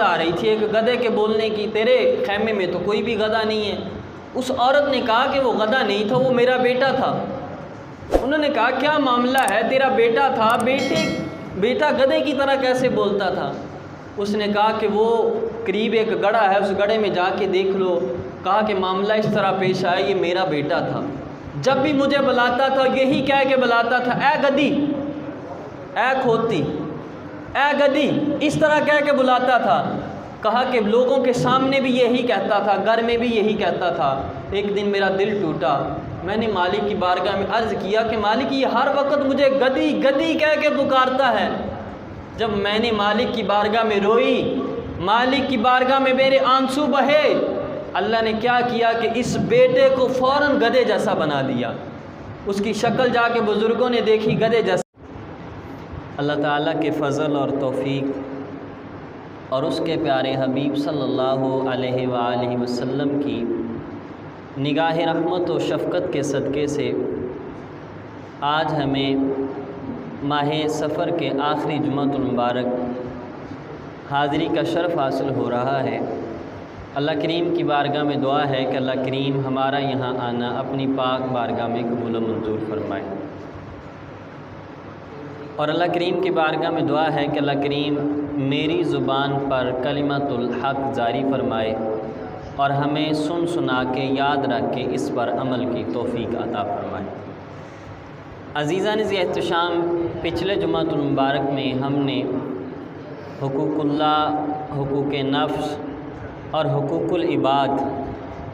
آ رہی تھی ایک گدھے کے بولنے کی، تیرے خیمے میں تو کوئی بھی گدھا نہیں ہے۔ اس عورت نے کہا کہ وہ گدھا نہیں تھا، وہ میرا بیٹا تھا۔ انہوں نے کہا کیا معاملہ ہے، تیرا بیٹا تھا، بیٹا گدھے کی طرح کیسے بولتا تھا؟ اس نے کہا کہ وہ قریب ایک گڑھا ہے، اس گڑھے میں جا کے دیکھ لو۔ کہا کہ معاملہ اس طرح پیش آیا، یہ میرا بیٹا تھا، جب بھی مجھے بلاتا تھا یہی کہہ کے بلاتا تھا، اے گدھی، اے کھوتی، اے گدھی، اس طرح کہہ کے بلاتا تھا۔ کہا کہ لوگوں کے سامنے بھی یہی کہتا تھا، گھر میں بھی یہی کہتا تھا۔ ایک دن میرا دل ٹوٹا، میں نے مالک کی بارگاہ میں عرض کیا کہ مالک یہ ہر وقت مجھے گدھی گدھی کہہ کے پکارتا ہے۔ جب میں نے مالک کی بارگاہ میں روئی، مالک کی بارگاہ میں میرے آنسو بہے، اللہ نے کیا کیا کہ اس بیٹے کو فوراً گدھے جیسا بنا دیا۔ اس کی شکل جا کے بزرگوں نے دیکھی گدھے جیسا۔ اللہ تعالیٰ کے فضل اور توفیق اور اس کے پیارے حبیب صلی اللہ علیہ وآلہ وسلم کی نگاہ رحمت و شفقت کے صدقے سے آج ہمیں ماہ سفر کے آخری جمعۃ المبارک حاضری کا شرف حاصل ہو رہا ہے۔ اللہ کریم کی بارگاہ میں دعا ہے کہ اللہ کریم ہمارا یہاں آنا اپنی پاک بارگاہ میں قبول و منظور فرمائے، اور اللہ کریم کی بارگاہ میں دعا ہے کہ اللہ کریم میری زبان پر کلمۃ الحق جاری فرمائے اور ہمیں سن سنا کے یاد رکھ کے اس پر عمل کی توفیق عطا فرمائے۔ عزیزان ذی احتشام، پچھلے جمعۃ المبارک میں ہم نے حقوق اللہ، حقوق نفس اور حقوق العباد،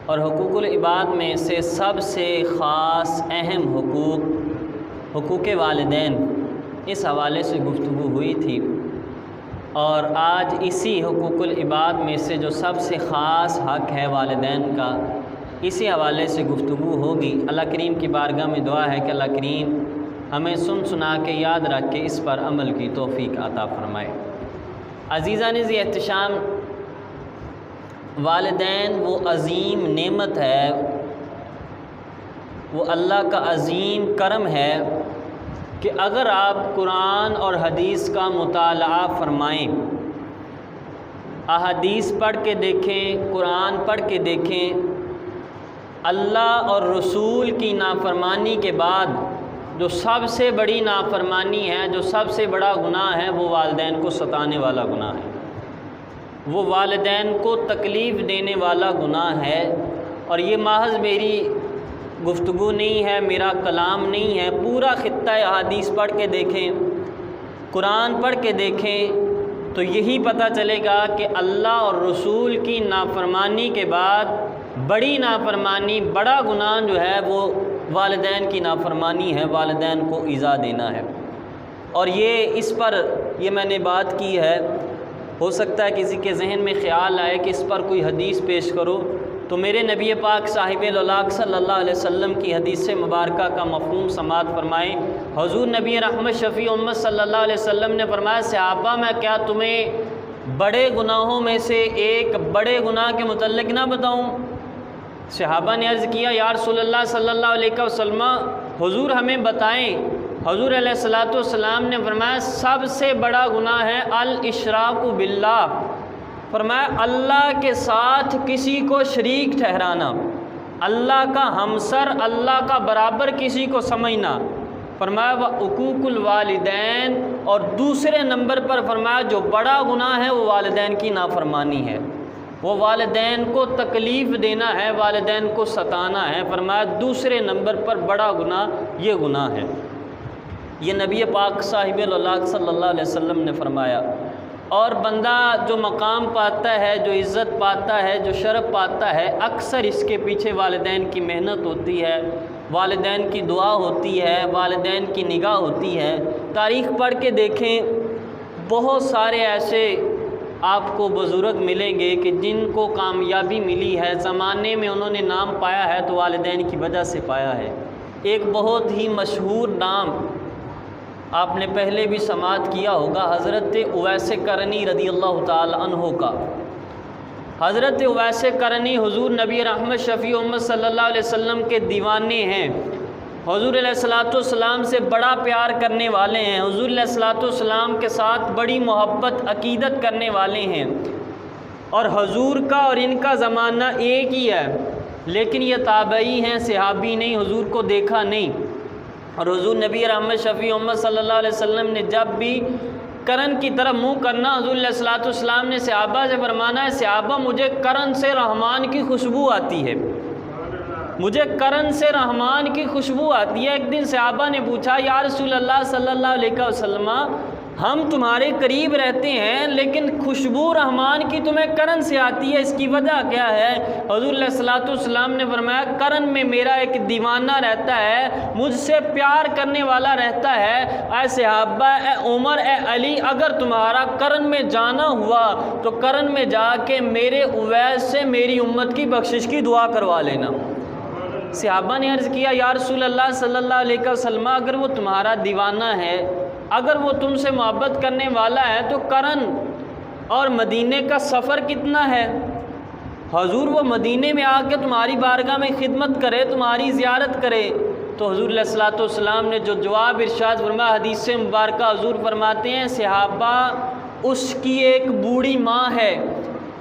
اور حقوق العباد میں سے سب سے خاص اہم حقوق والدین، اس حوالے سے گفتگو ہوئی تھی، اور آج اسی حقوق العباد میں سے جو سب سے خاص حق ہے والدین کا، اسی حوالے سے گفتگو ہوگی۔ اللہ کریم کی بارگاہ میں دعا ہے کہ اللہ کریم ہمیں سن سنا کے یاد رکھ کے اس پر عمل کی توفیق عطا فرمائے۔ عزیزان ذی احتشام، والدین وہ عظیم نعمت ہے، وہ اللہ کا عظیم کرم ہے کہ اگر آپ قرآن اور حدیث کا مطالعہ فرمائیں، احادیث پڑھ کے دیکھیں، قرآن پڑھ کے دیکھیں، اللہ اور رسول کی نافرمانی کے بعد جو سب سے بڑی نافرمانی ہے، جو سب سے بڑا گناہ ہے، وہ والدین کو ستانے والا گناہ ہے، وہ والدین کو تکلیف دینے والا گناہ ہے۔ اور یہ محض میری گفتگو نہیں ہے، میرا کلام نہیں ہے، پورا خطہ احادیث پڑھ کے دیکھیں، قرآن پڑھ کے دیکھیں تو یہی پتہ چلے گا کہ اللہ اور رسول کی نافرمانی کے بعد بڑی نافرمانی، بڑا گناہ جو ہے وہ والدین کی نافرمانی ہے، والدین کو ایذا دینا ہے۔ اور اس پر میں نے بات کی ہے، ہو سکتا ہے کسی کے ذہن میں خیال آئے کہ اس پر کوئی حدیث پیش کرو، تو میرے نبی پاک صاحب الاولاق صلی اللہ علیہ وسلم کی حدیث مبارکہ کا مفہوم سماعت فرمائیں۔ حضور نبی رحمت شفیع امت صلی اللہ علیہ وسلم نے فرمایا، صحابہ میں کیا تمہیں بڑے گناہوں میں سے ایک بڑے گناہ کے متعلق نہ بتاؤں؟ صحابہ نے عرض کیا، یا رسول اللہ صلی اللہ علیہ وسلم، حضور ہمیں بتائیں۔ حضور علیہ الصلوۃ والسلام نے فرمایا، سب سے بڑا گناہ ہے الاشراک باللہ، فرمایا اللہ کے ساتھ کسی کو شریک ٹھہرانا، اللہ کا ہمسر، اللہ کا برابر کسی کو سمجھنا۔ فرمایا وعقوق الوالدین، اور دوسرے نمبر پر فرمایا جو بڑا گناہ ہے وہ والدین کی نافرمانی ہے، وہ والدین کو تکلیف دینا ہے، والدین کو ستانا ہے۔ فرمایا دوسرے نمبر پر بڑا گناہ یہ گناہ ہے۔ یہ نبی پاک صاحب الاولاق صلی اللہ علیہ وسلم نے فرمایا۔ اور بندہ جو مقام پاتا ہے، جو عزت پاتا ہے، جو شرف پاتا ہے، اکثر اس کے پیچھے والدین کی محنت ہوتی ہے، والدین کی دعا ہوتی ہے، والدین کی نگاہ ہوتی ہے۔ تاریخ پڑھ کے دیکھیں، بہت سارے ایسے آپ کو بزرگ ملیں گے کہ جن کو کامیابی ملی ہے، زمانے میں انہوں نے نام پایا ہے تو والدین کی وجہ سے پایا ہے۔ ایک بہت ہی مشہور نام آپ نے پہلے بھی سماعت کیا ہوگا، حضرت اویس کرنی رضی اللہ تعالی عنہ کا۔ حضرت اویس کرنی حضور نبی رحمت شفیع امت صلی اللہ علیہ وسلم کے دیوانے ہیں، حضور علیہ الصلوۃ والسلام سے بڑا پیار کرنے والے ہیں، حضور علیہ الصلوۃ والسلام کے ساتھ بڑی محبت عقیدت کرنے والے ہیں۔ اور حضور کا اور ان کا زمانہ ایک ہی ہے، لیکن یہ تابعی ہیں، صحابی نہیں، حضور کو دیکھا نہیں۔ اور حضور نبی رحمت شفیع امت صلی اللہ علیہ وسلم نے جب بھی کرن کی طرف منہ کرنا، حضور علیہ الصلوۃ والسلام نے صحابہ سے فرمانا ہے، صحابہ مجھے کرن سے رحمان کی خوشبو آتی ہے، مجھے کرن سے رحمان کی خوشبو آتی ہے۔ ایک دن صحابہ نے پوچھا، یا رسول اللہ صلی اللہ علیہ وسلم، ہم تمہارے قریب رہتے ہیں لیکن خوشبو رحمان کی تمہیں کرن سے آتی ہے، اس کی وجہ کیا ہے؟ حضور علیہ الصلوۃ والسلام نے فرمایا، کرن میں میرا ایک دیوانہ رہتا ہے، مجھ سے پیار کرنے والا رہتا ہے۔ اے صحابہ، اے عمر، اے علی، اگر تمہارا کرن میں جانا ہوا تو کرن میں جا کے میرے اویس سے میری امت کی بخشش کی دعا کروا لینا۔ صحابہ نے عرض کیا، یا رسول اللہ صلی اللہ علیہ وسلم، اگر وہ تمہارا دیوانہ ہے، اگر وہ تم سے محبت کرنے والا ہے تو کرن اور مدینے کا سفر کتنا ہے؟ حضور وہ مدینے میں آ کے تمہاری بارگاہ میں خدمت کرے، تمہاری زیارت کرے۔ تو حضور علیہ الصلوۃ والسلام نے جو جواب ارشاد فرمایا، حدیث سے مبارکہ حضور فرماتے ہیں، صحابہ اس کی ایک بوڑھی ماں ہے،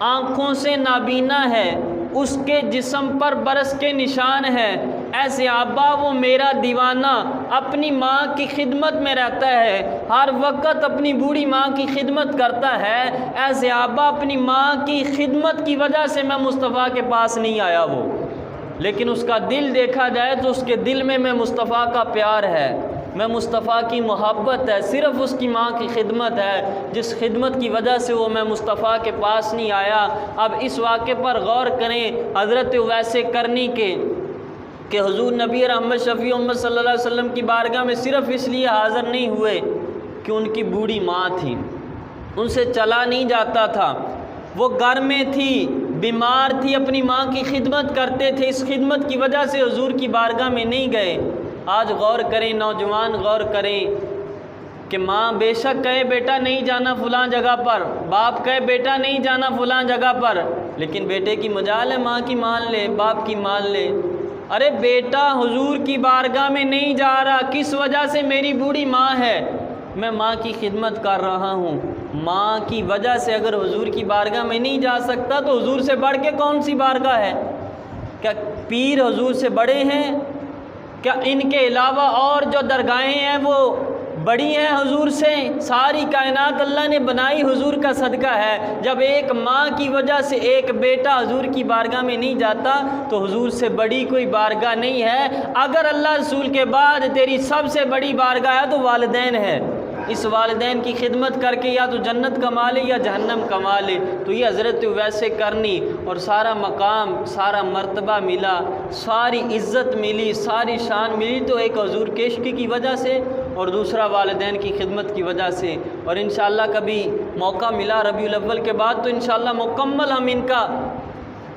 آنکھوں سے نابینا ہے، اس کے جسم پر برس کے نشان ہیں، اے صحابہ وہ میرا دیوانہ اپنی ماں کی خدمت میں رہتا ہے، ہر وقت اپنی بوڑھی ماں کی خدمت کرتا ہے۔ اے صحابہ اپنی ماں کی خدمت کی وجہ سے میں مصطفیٰ کے پاس نہیں آیا وہ، لیکن اس کا دل دیکھا جائے تو اس کے دل میں مصطفیٰ کا پیار ہے، میں مصطفیٰ کی محبت ہے، صرف اس کی ماں کی خدمت ہے جس خدمت کی وجہ سے وہ میں مصطفیٰ کے پاس نہیں آیا۔ اب اس واقعے پر غور کریں حضرت اویس کرنی کے، کہ حضور نبی رحمت شفیع امت صلی اللہ علیہ وسلم کی بارگاہ میں صرف اس لیے حاضر نہیں ہوئے کہ ان کی بوڑھی ماں تھی، ان سے چلا نہیں جاتا تھا، وہ گھر میں تھی، بیمار تھی، اپنی ماں کی خدمت کرتے تھے، اس خدمت کی وجہ سے حضور کی بارگاہ میں نہیں گئے۔ آج غور کریں، نوجوان غور کریں کہ ماں بے شک کہے بیٹا نہیں جانا فلاں جگہ پر، باپ کہے بیٹا نہیں جانا فلاں جگہ پر، لیکن بیٹے کی مجال ہے ماں کی مان لے، باپ کی مان لے۔ ارے بیٹا حضور کی بارگاہ میں نہیں جا رہا، کس وجہ سے؟ میری بوڑھی ماں ہے، میں ماں کی خدمت کر رہا ہوں، ماں کی وجہ سے اگر حضور کی بارگاہ میں نہیں جا سکتا تو حضور سے بڑھ کے کون سی بارگاہ ہے؟ کیا پیر حضور سے بڑے ہیں؟ کیا ان کے علاوہ اور جو درگاہیں ہیں وہ بڑی ہیں حضور سے؟ ساری کائنات اللہ نے بنائی حضور کا صدقہ ہے۔ جب ایک ماں کی وجہ سے ایک بیٹا حضور کی بارگاہ میں نہیں جاتا تو حضور سے بڑی کوئی بارگاہ نہیں ہے۔ اگر اللہ رسول کے بعد تیری سب سے بڑی بارگاہ ہے تو والدین ہے، اس والدین کی خدمت کر کے یا تو جنت کما لے یا جہنم کما لے۔ تو یہ حضرت اویس کرنی، اور سارا مقام، سارا مرتبہ ملا، ساری عزت ملی، ساری شان ملی تو ایک حضور کے عشق کی وجہ سے اور دوسرا والدین کی خدمت کی وجہ سے۔ اور انشاءاللہ کبھی موقع ملا ربیع الاول کے بعد تو انشاءاللہ مکمل ہم ان کا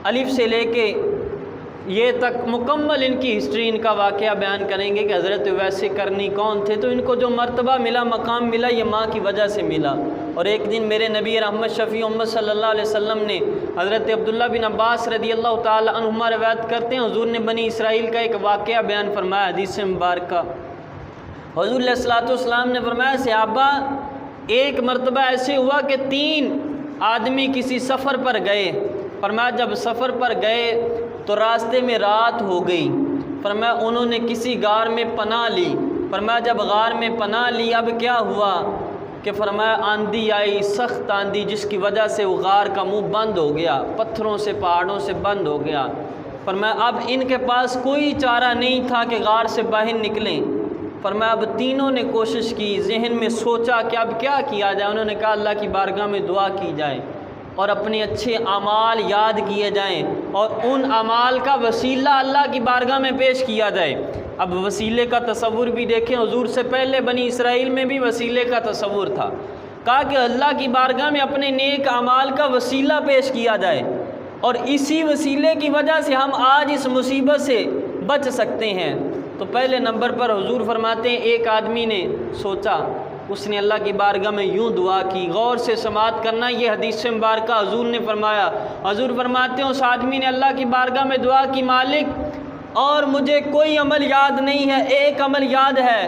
الف سے لے کے یہ تک مکمل ان کی ہسٹری، ان کا واقعہ بیان کریں گے کہ حضرت اویس کرنی کون تھے۔ تو ان کو جو مرتبہ ملا، مقام ملا، یہ ماں کی وجہ سے ملا۔ اور ایک دن میرے نبی رحمت شفیع امت صلی اللہ علیہ وسلم نے، حضرت عبداللہ بن عباس رضی اللہ تعالی عنہما روایت کرتے ہیں، حضور نے بنی اسرائیل کا ایک واقعہ بیان فرمایا حدیث مبارکہ۔ حضور علیہ الصلوۃ والسلام نے فرمایا، صحابہ ایک مرتبہ ایسے ہوا کہ 3 آدمی کسی سفر پر گئے، فرمایا جب سفر پر گئے تو راستے میں رات ہو گئی، فرمایا انہوں نے کسی غار میں پناہ لی، فرمایا جب غار میں پناہ لی اب کیا ہوا کہ فرمایا آندھی آئی، سخت آندھی، جس کی وجہ سے وہ غار کا منہ بند ہو گیا، پتھروں سے پہاڑوں سے بند ہو گیا۔ فرمایا اب ان کے پاس کوئی چارہ نہیں تھا کہ غار سے باہر نکلیں۔ فرمایا اب تینوں نے کوشش کی، ذہن میں سوچا کہ اب کیا کیا جائے۔ انہوں نے کہا اللہ کی بارگاہ میں دعا کی جائے اور اپنے اچھے اعمال یاد کیے جائیں اور ان اعمال کا وسیلہ اللہ کی بارگاہ میں پیش کیا جائے۔ اب وسیلے کا تصور بھی دیکھیں، حضور سے پہلے بنی اسرائیل میں بھی وسیلے کا تصور تھا، کہا کہ اللہ کی بارگاہ میں اپنے نیک اعمال کا وسیلہ پیش کیا جائے اور اسی وسیلے کی وجہ سے ہم آج اس مصیبت سے بچ سکتے ہیں۔ تو پہلے نمبر پر حضور فرماتے ہیں ایک آدمی نے سوچا، اس نے اللہ کی بارگاہ میں یوں دعا کی۔ غور سے سماعت کرنا، یہ حدیث مبارکہ حضور نے فرمایا۔ حضور فرماتے ہیں اس آدمی نے اللہ کی بارگاہ میں دعا کی، مالک اور مجھے کوئی عمل یاد نہیں ہے، ایک عمل یاد ہے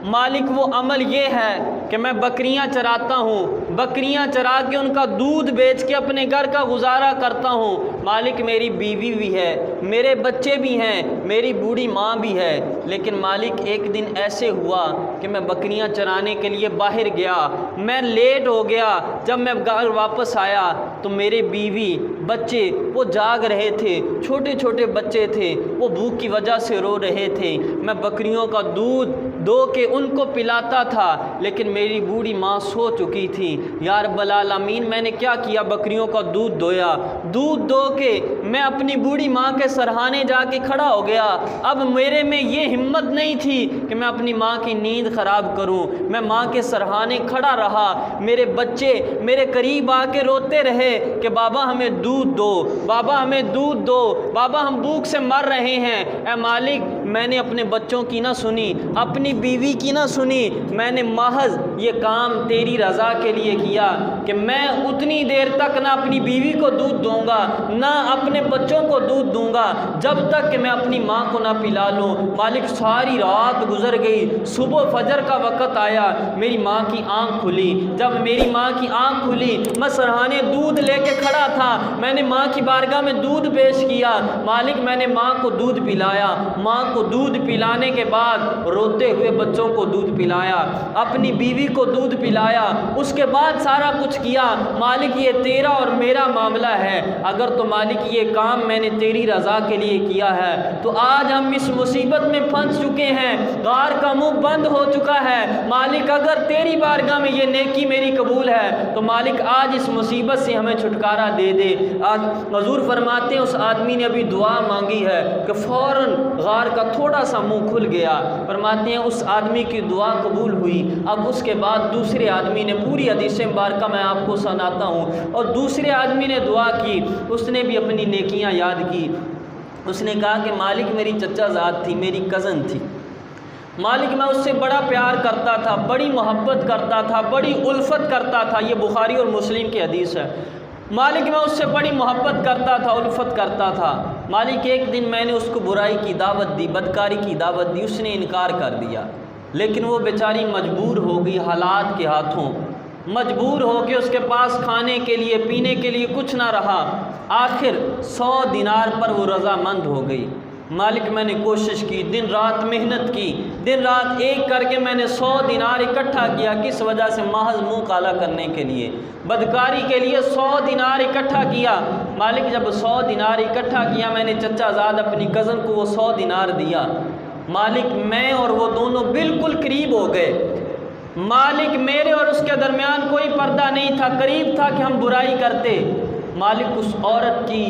مالک، وہ عمل یہ ہے کہ میں بکریاں چراتا ہوں، بکریاں چرا کے ان کا دودھ بیچ کے اپنے گھر کا گزارا کرتا ہوں۔ مالک میری بیوی بھی ہے، میرے بچے بھی ہیں، میری بوڑھی ماں بھی ہے، لیکن مالک ایک دن ایسے ہوا کہ میں بکریاں چرانے کے لیے باہر گیا، میں لیٹ ہو گیا۔ جب میں گھر واپس آیا تو میرے بیوی بچے وہ جاگ رہے تھے، چھوٹے چھوٹے بچے تھے، وہ بھوک کی وجہ سے رو رہے تھے۔ میں بکریوں کا دودھ دو کے ان کو پلاتا تھا، لیکن میری بوڑھی ماں سو چکی تھی۔ یا رب العالمین، میں نے کیا کیا؟ بکریوں کا دودھ دویا، دودھ دو کے میں اپنی بوڑھی ماں کے سرہانے جا کے کھڑا ہو گیا۔ اب میرے میں یہ ہمت نہیں تھی کہ میں اپنی ماں کی نیند خراب کروں۔ میں ماں کے سرہانے کھڑا رہا، میرے بچے میرے قریب آ کے روتے رہے کہ بابا ہمیں دودھ دو، بابا ہمیں دودھ دو، بابا ہم بھوک سے مر رہے ہیں۔ اے مالک، میں نے اپنے بچوں کی نہ سنی، اپنی بیوی کی نہ سنی، میں نے محض یہ کام تیری رضا کے لیے کیا کہ میں اتنی دیر تک نہ اپنی بیوی کو دودھ دوں گا نہ اپنے بچوں کو دودھ دوں گا جب تک کہ میں اپنی ماں کو نہ پلا لوں۔ مالک، ساری رات گزر گئی، صبح فجر کا وقت آیا، میری ماں کی آنکھ کھلی۔ جب میری ماں کی آنکھ کھلی، میں سرہانے دودھ لے کے کھڑا تھا، میں نے ماں کی بارگاہ میں دودھ پیش کیا۔ مالک، میں نے ماں کو دودھ پلایا، ماں کو دودھ پلانے کے بعد روتے ہوئے بچوں کو دودھ پلایا، اپنی بیوی کو دودھ پلایا، اس کے بعد سارا کچھ کیا۔ مالک، یہ تیرا اور میرا معاملہ ہے، اگر تو مالک یہ کام میں نے تیری رضا کے لیے کیا ہے تو آج ہم اس مصیبت میں پھنس چکے ہیں، غار کا منہ بند ہو چکا ہے۔ مالک، اگر تیری بارگاہ میں یہ نیکی میری قبول ہے تو مالک آج اس مصیبت سے ہمیں چھٹکارا دے دے۔ آج حضور فرماتے ہیں اس آدمی نے ابھی دعا مانگی ہے کہ فوراً غار کا تھوڑا سا منہ کھل گیا۔ فرماتے ہیں اس آدمی کی دعا قبول ہوئی۔ اب اس کے بعد دوسرے آدمی نے، پوری حدیث مبارکہ میں آپ کو سناتا ہوں، اور دوسرے آدمی نے دعا کی، اس نے بھی اپنی نیکیاں یاد کی۔ اس نے کہا کہ مالک میری چچا زاد تھی، میری کزن تھی، مالک میں اس سے بڑا پیار کرتا تھا، بڑی محبت کرتا تھا، بڑی الفت کرتا تھا۔ یہ بخاری اور مسلم کی حدیث ہے۔ مالک میں اس سے بڑی محبت کرتا تھا، الفت کرتا تھا۔ مالک ایک دن میں نے اس کو برائی کی دعوت دی، بدکاری کی دعوت دی، اس نے انکار کر دیا، لیکن وہ بیچاری مجبور ہو گئی حالات کے ہاتھوں، مجبور ہو کے اس کے پاس کھانے کے لیے پینے کے لیے کچھ نہ رہا، آخر 100 دینار پر وہ رضامند ہو گئی۔ مالک میں نے کوشش کی، دن رات محنت کی، دن رات ایک کر کے میں نے 100 دینار اکٹھا کیا، کس وجہ سے؟ محض منہ کالا کرنے کے لیے، بدکاری کے لیے 100 دینار اکٹھا کیا۔ مالک جب 100 دینار اکٹھا کیا، میں نے چچا زاد اپنی کزن کو وہ 100 دینار دیا۔ مالک میں اور وہ دونوں بالکل قریب ہو گئے۔ مالک میرے اور اس کے درمیان کوئی پردہ نہیں تھا، قریب تھا کہ ہم برائی کرتے۔ مالک اس عورت کی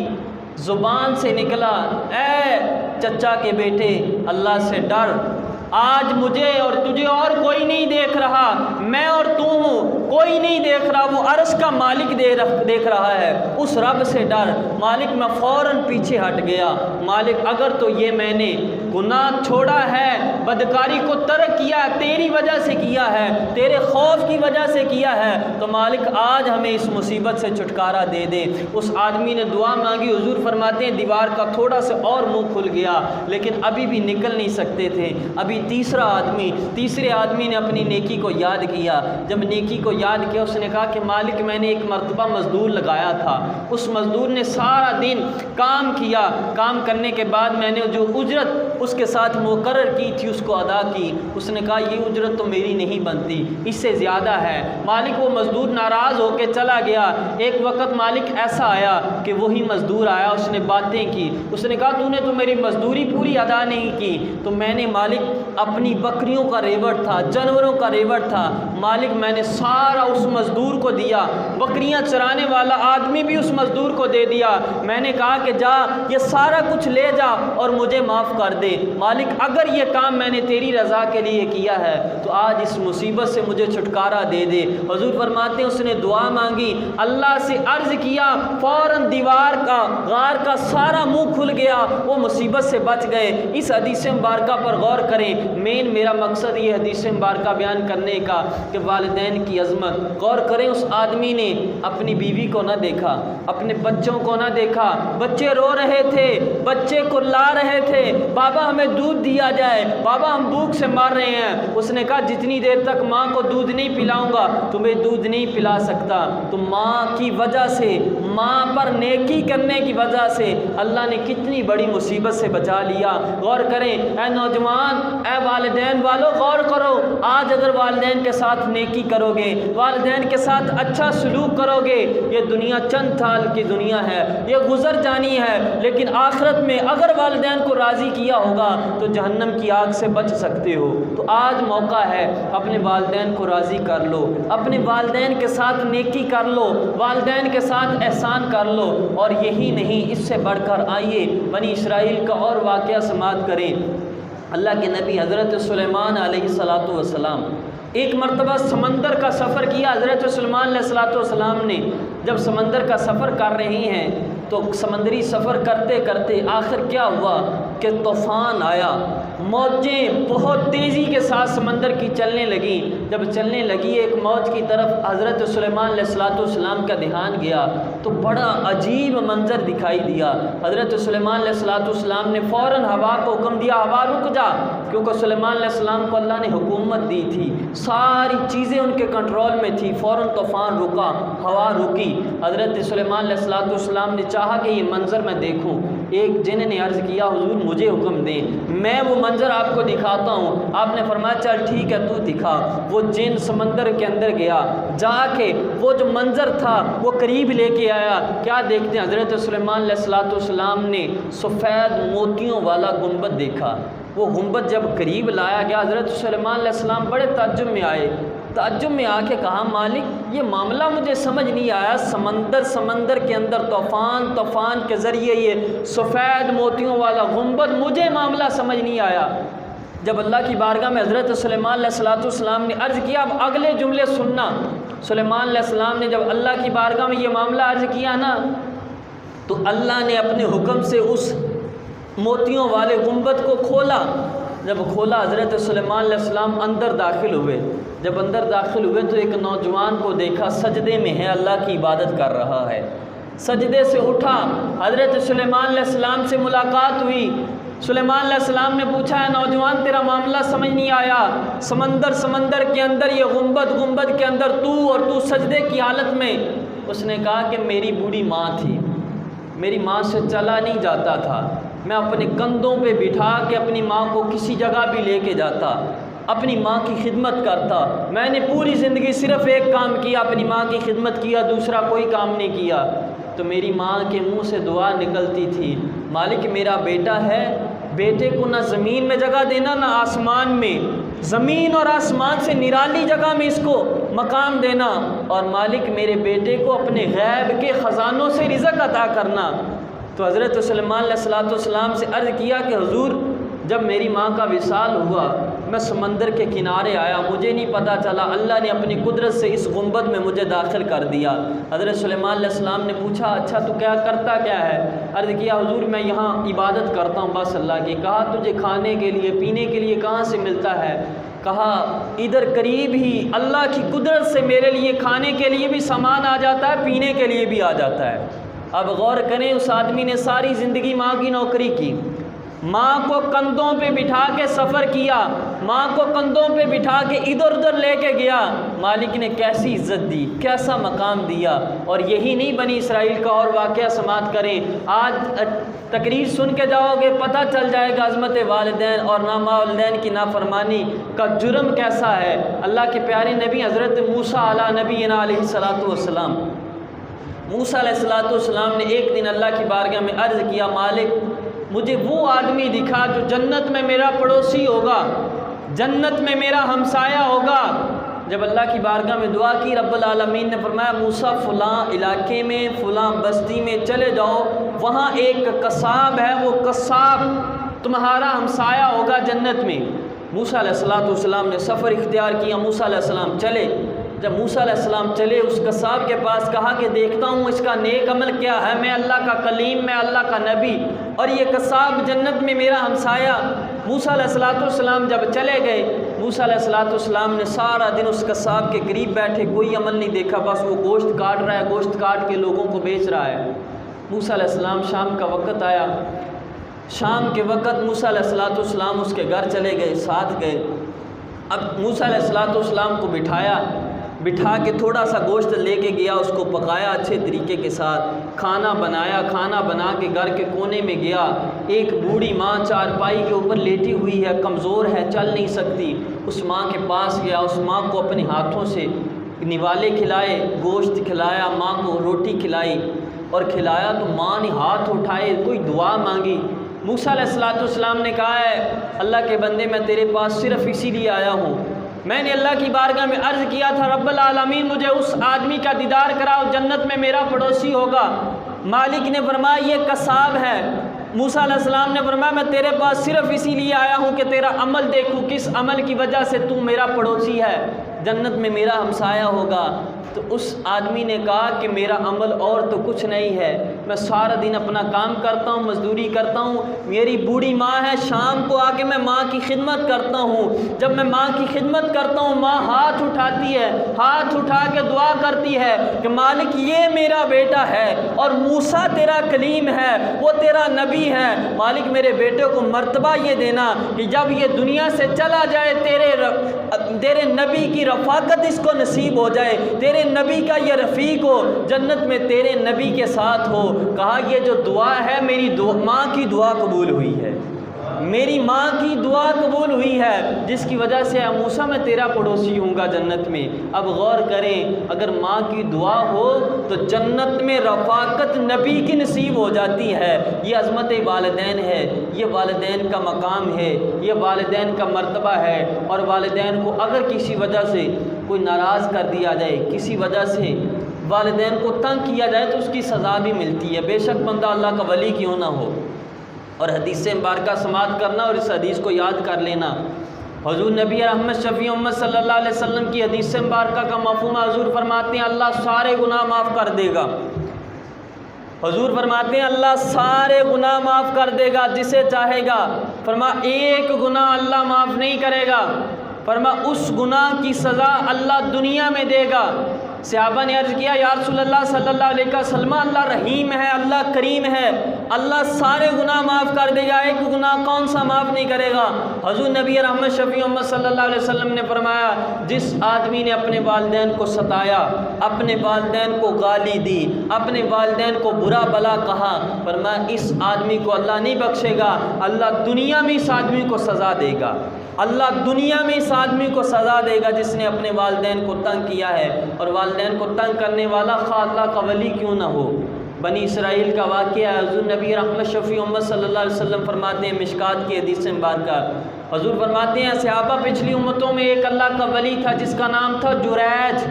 زبان سے نکلا، اے چچا کے بیٹے، اللہ سے ڈر، آج مجھے اور تجھے اور کوئی نہیں دیکھ رہا، میں اور تو ہوں، کوئی نہیں دیکھ رہا، وہ عرش کا مالک دیکھ رہا ہے، اس رب سے ڈر۔ مالک میں فوراً پیچھے ہٹ گیا۔ مالک اگر تو یہ میں نے گناہ چھوڑا ہے، بدکاری کو ترک کیا ہے، تیری وجہ سے کیا ہے، تیرے خوف کی وجہ سے کیا ہے، تو مالک آج ہمیں اس مصیبت سے چھٹکارا دے دے۔ اس آدمی نے دعا مانگی، حضور فرماتے ہیں دیوار کا تھوڑا سا اور منہ کھل گیا، لیکن ابھی بھی نکل نہیں سکتے تھے۔ ابھی تیسرے آدمی نے اپنی نیکی کو یاد کیا۔ جب نیکی کو یاد کیا، اس نے کہا کہ مالک میں نے ایک مرتبہ مزدور لگایا تھا، اس مزدور نے سارا دن کام کیا، کام کرنے کے بعد میں نے جو اجرت اس کے ساتھ مقرر کی تھی اس کو ادا کی۔ اس نے کہا یہ اجرت تو میری نہیں بنتی، اس سے زیادہ ہے۔ مالک وہ مزدور ناراض ہو کے چلا گیا۔ ایک وقت مالک ایسا آیا کہ وہی مزدور آیا، اس نے باتیں کی، اس نے کہا تو نے تو میری مزدوری پوری ادا نہیں کی۔ تو میں نے مالک اپنی بکریوں کا ریوڑ تھا، جانوروں کا ریوڑ تھا، مالک میں نے سارا اس مزدور کو دیا، بکریاں چرانے والا آدمی بھی اس مزدور کو دے دیا۔ میں نے کہا کہ جا یہ سارا کچھ لے جا اور مجھے معاف کر دے۔ مالک اگر یہ کام میں نے تیری رضا کے لیے کیا ہے تو آج اس مصیبت سے مجھے چھٹکارا دے دے۔ حضور فرماتے ہیں اس نے دعا مانگی، اللہ سے عرض کیا، فوراً دیوار کا، غار کا سارا منہ کھل گیا، وہ مصیبت سے بچ گئے۔ اس حدیث مبارکہ پر غور کریں مین میرا مقصد یہ حدیث مبارکہ بیان کرنے کا کہ والدین کی عظمت غور کریں۔ اس آدمی نے اپنی بیوی کو نہ دیکھا، اپنے بچوں کو نہ دیکھا، بچے رو رہے تھے، بچے کلا رہے تھے، بابا ہمیں دودھ دیا جائے، بابا ہم بھوک سے مر رہے ہیں۔ اس نے کہا جتنی دیر تک ماں کو دودھ نہیں پلاؤں گا تمہیں دودھ نہیں پلا سکتا۔ تو ماں کی وجہ سے، ماں پر نیکی کرنے کی وجہ سے اللہ نے کتنی بڑی مصیبت سے بچا لیا۔ غور کریں اے نوجوان، اے والدین والو، غور کرو، آج اگر والدین کے ساتھ نیکی کرو گے، والدین کے ساتھ اچھا سلوک کرو گے، یہ دنیا چند سال کی دنیا ہے، یہ گزر جانی ہے، لیکن آخرت میں اگر والدین کو راضی کیا ہوگا تو جہنم کی آگ سے بچ سکتے ہو۔ تو آج موقع ہے، اپنے والدین کو راضی کر لو، اپنے والدین کے ساتھ نیکی کر لو، والدین کے ساتھ احسان کر لو۔ اور یہی نہیں، اس سے بڑھ کر آئیے بنی اسرائیل کا اور واقعہ سماعت کریں۔ اللہ کے نبی حضرت سلیمان علیہ السلام ایک مرتبہ سمندر کا سفر کیا۔ حضرت سلیمان علیہ السلام نے جب سمندر کا سفر کر رہے ہیں تو سمندری سفر کرتے کرتے آخر کیا ہوا کہ طوفان آیا، موجیں بہت تیزی کے ساتھ سمندر کی چلنے لگیں۔ جب چلنے لگی ایک موج کی طرف حضرت سلیمان علیہ السلام کا دھیان گیا تو بڑا عجیب منظر دکھائی دیا۔ حضرت سلیمان علیہ السلام نے فوراً ہوا کو حکم دیا، ہوا رک جا، کیونکہ سلیمان علیہ السلام کو اللہ نے حکومت دی تھی، ساری چیزیں ان کے کنٹرول میں تھی۔ فوراً طوفان رکا، ہوا رکی۔ حضرت سلیمان علیہ السلام نے چاہا کہ یہ منظر میں دیکھوں۔ ایک جن نے عرض کیا حضور مجھے حکم دیں، میں وہ منظر آپ کو دکھاتا ہوں۔ آپ نے فرمایا چل ٹھیک ہے تو دکھا۔ وہ جن سمندر کے اندر گیا، جا کے وہ جو منظر تھا وہ قریب لے کے آیا۔ کیا دیکھتے ہیں؟ حضرت سلیمان علیہ السلام نے سفید موتیوں والا گنبد دیکھا۔ وہ گنبد جب قریب لایا گیا، حضرت سلیمان علیہ السلام بڑے تعجب میں آئے۔ تعجب میں آ کے کہا مالک یہ معاملہ مجھے سمجھ نہیں آیا، سمندر کے اندر طوفان کے ذریعے یہ سفید موتیوں والا گنبد، مجھے معاملہ سمجھ نہیں آیا۔ جب اللہ کی بارگاہ میں حضرت سلیمان علیہ السلام نے عرض کیا، اب اگلے جملے سننا۔ سلیمان علیہ السلام نے جب اللہ کی بارگاہ میں یہ معاملہ عرض کیا نا، تو اللہ نے اپنے حکم سے اس موتیوں والے گنبد کو کھولا۔ جب کھولا حضرت سلیمان علیہ السلام اندر داخل ہوئے۔ جب اندر داخل ہوئے تو ایک نوجوان کو دیکھا سجدے میں ہے، اللہ کی عبادت کر رہا ہے۔ سجدے سے اٹھا، حضرت سلیمان علیہ السلام سے ملاقات ہوئی۔ سلیمان علیہ السلام نے پوچھا ہے نوجوان تیرا معاملہ سمجھ نہیں آیا، سمندر کے اندر یہ گنبد کے اندر تو سجدے کی حالت میں۔ اس نے کہا کہ میری بوڑھی ماں تھی، میری ماں سے چلا نہیں جاتا تھا، میں اپنے کندھوں پہ بٹھا کے اپنی ماں کو کسی جگہ بھی لے کے جاتا، اپنی ماں کی خدمت کرتا۔ میں نے پوری زندگی صرف ایک کام کیا، اپنی ماں کی خدمت کیا، دوسرا کوئی کام نہیں کیا۔ تو میری ماں کے منہ سے دعا نکلتی تھی، مالک میرا بیٹا ہے، بیٹے کو نہ زمین میں جگہ دینا نہ آسمان میں، زمین اور آسمان سے نرالی جگہ میں اس کو مقام دینا، اور مالک میرے بیٹے کو اپنے غیب کے خزانوں سے رزق عطا کرنا۔ تو حضرت سلیمان علیہ السلام سے عرض کیا کہ حضور جب میری ماں کا وصال ہوا میں سمندر کے کنارے آیا، مجھے نہیں پتہ چلا، اللہ نے اپنی قدرت سے اس گنبد میں مجھے داخل کر دیا۔ حضرت سلیمان علیہ السلام نے پوچھا اچھا تو کیا کرتا کیا ہے؟ عرض کیا حضور میں یہاں عبادت کرتا ہوں بس اللہ کی۔ کہا تجھے کھانے کے لیے پینے کے لیے کہاں سے ملتا ہے؟ کہا ادھر قریب ہی اللہ کی قدرت سے میرے لیے کھانے کے لیے بھی سامان آ جاتا ہے، پینے کے لیے بھی آ جاتا ہے۔ اب غور کریں، اس آدمی نے ساری زندگی ماں کی نوکری کی، ماں کو کندھوں پہ بٹھا کے سفر کیا، ماں کو کندھوں پہ بٹھا کے ادھر ادھر لے کے گیا، مالک نے کیسی عزت دی، کیسا مقام دیا۔ اور یہی نہیں بنی اسرائیل کا اور واقعہ سماعت کریں، آج تقریر سن کے جاؤ گے پتہ چل جائے گا عظمت والدین اور والدین کی نافرمانی کا جرم کیسا ہے۔ اللہ کے پیارے نبی حضرت موسیٰ علیہ نبینا علیہ السلام، موسیٰ علیہ السلام نے ایک دن اللہ کی بارگاہ میں عرض کیا، مالک مجھے وہ آدمی دکھا جو جنت میں میرا پڑوسی ہوگا، جنت میں میرا ہمسایہ ہوگا۔ جب اللہ کی بارگاہ میں دعا کی، رب العالمین نے فرمایا موسیٰ فلاں علاقے میں فلاں بستی میں چلے جاؤ، وہاں ایک قصاب ہے، وہ قصاب تمہارا ہمسایہ ہوگا جنت میں۔ موسیٰ علیہ السلام نے سفر اختیار کیا، موسیٰ علیہ السلام چلے۔ جب موسیٰ علیہ السلام چلے اس قصاب کے پاس، کہا کہ دیکھتا ہوں اس کا نیک عمل کیا ہے، میں اللہ کا کلیم، میں اللہ کا نبی، اور یہ قصاب جنت میں میرا ہمسایہ۔ موسیٰ علیہ السلام جب چلے گئے، موسیٰ علیہ السلام نے سارا دن اس قصاب کے قریب بیٹھے کوئی عمل نہیں دیکھا، بس وہ گوشت کاٹ رہا ہے، گوشت کاٹ کے لوگوں کو بیچ رہا ہے۔ موسیٰ علیہ السلام شام کا وقت آیا، شام کے وقت موسیٰ علیہ السلام اس کے گھر چلے گئے، ساتھ گئے۔ اب موسیٰ علیہ السلام کو بٹھا کے تھوڑا سا گوشت لے کے گیا، اس کو پکایا اچھے طریقے کے ساتھ، کھانا بنایا، کھانا بنا کے گھر کے کونے میں گیا۔ ایک بوڑھی ماں چارپائی کے اوپر لیٹی ہوئی ہے، کمزور ہے، چل نہیں سکتی، اس ماں کے پاس گیا، اس ماں کو اپنے ہاتھوں سے نوالے کھلائے، گوشت کھلایا، ماں کو روٹی کھلائی اور کھلایا تو ماں نے ہاتھ اٹھائے، کوئی دعا مانگی۔ موسیٰ علیہ السلام نے کہا ہے اللہ کے بندے میں تیرے پاس صرف اسی لیے آیا ہوں، میں نے اللہ کی بارگاہ میں عرض کیا تھا رب العالمین مجھے اس آدمی کا دیدار کراؤ جنت میں میرا پڑوسی ہوگا۔ مالک نے فرمایا یہ قصاب ہے۔ موسیٰ علیہ السلام نے فرمایا میں تیرے پاس صرف اسی لیے آیا ہوں کہ تیرا عمل دیکھوں، کس عمل کی وجہ سے تو میرا پڑوسی ہے، جنت میں میرا ہمسایہ ہوگا۔ تو اس آدمی نے کہا کہ میرا عمل اور تو کچھ نہیں ہے، میں سارا دن اپنا کام کرتا ہوں، مزدوری کرتا ہوں، میری بوڑھی ماں ہے، شام کو آ کے میں ماں کی خدمت کرتا ہوں، جب میں ماں کی خدمت کرتا ہوں ماں ہاتھ اٹھاتی ہے، ہاتھ اٹھا کے دعا کرتی ہے کہ مالک یہ میرا بیٹا ہے اور موسیٰ تیرا کلیم ہے، وہ تیرا نبی ہے، مالک میرے بیٹے کو مرتبہ یہ دینا کہ جب یہ دنیا سے چلا جائے تیرے نبی کی رفاقت اس کو نصیب ہو جائے، تیرے نبی کا یہ رفیق ہو، جنت میں تیرے نبی کے ساتھ ہو۔ کہا یہ جو دعا ہے میری ماں کی دعا قبول ہوئی ہے، میری ماں کی دعا قبول ہوئی ہے، جس کی وجہ سے موسیٰ میں تیرا پڑوسی ہوں گا جنت میں۔ اب غور کریں اگر ماں کی دعا ہو تو جنت میں رفاقت نبی کی نصیب ہو جاتی ہے۔ یہ عظمت والدین ہے، یہ والدین کا مقام ہے، یہ والدین کا مرتبہ ہے۔ اور والدین کو اگر کسی وجہ سے کوئی ناراض کر دیا جائے، کسی وجہ سے والدین کو تنگ کیا جائے تو اس کی سزا بھی ملتی ہے، بے شک بندہ اللہ کا ولی کیوں نہ ہو۔ اور حدیث مبارکہ سماعت کرنا اور اس حدیث کو یاد کر لینا۔ حضور نبی رحمت شفیع امت صلی اللہ علیہ وسلم کی حدیث مبارکہ کا مفہوم حضور فرماتے ہیں اللہ سارے گناہ معاف کر دے گا۔ حضور فرماتے ہیں اللہ سارے گناہ معاف کر دے گا جسے چاہے گا۔ فرما ایک گناہ اللہ معاف نہیں کرے گا، فرما اس گناہ کی سزا اللہ دنیا میں دے گا۔ صحابہ نے عرض کیا یا رسول اللہ صلی اللہ علیہ وسلم اللہ رحیم ہے، اللہ کریم ہے، اللہ سارے گناہ معاف کر دے گا، ایک گناہ کون سا معاف نہیں کرے گا؟ حضور نبی رحمت شفیع امت صلی اللہ علیہ وسلم نے فرمایا جس آدمی نے اپنے والدین کو ستایا، اپنے والدین کو گالی دی، اپنے والدین کو برا بلا کہا، فرمایا اس آدمی کو اللہ نہیں بخشے گا، اللہ دنیا میں اس آدمی کو سزا دے گا، اللہ دنیا میں اس آدمی کو سزا دے گا جس نے اپنے والدین کو تنگ کیا ہے۔ اور والدین کو تنگ کرنے والا خواہ اللہ کا ولی کیوں نہ ہو۔ بنی اسرائیل کا واقعہ ہے، حضور نبی رحمت شفیع امت صلی اللہ علیہ وسلم فرماتے ہیں مشکات کی حدیث مبارکہ، حضور فرماتے ہیں صحابہ پچھلی امتوں میں ایک اللہ کا ولی تھا جس کا نام تھا جریج۔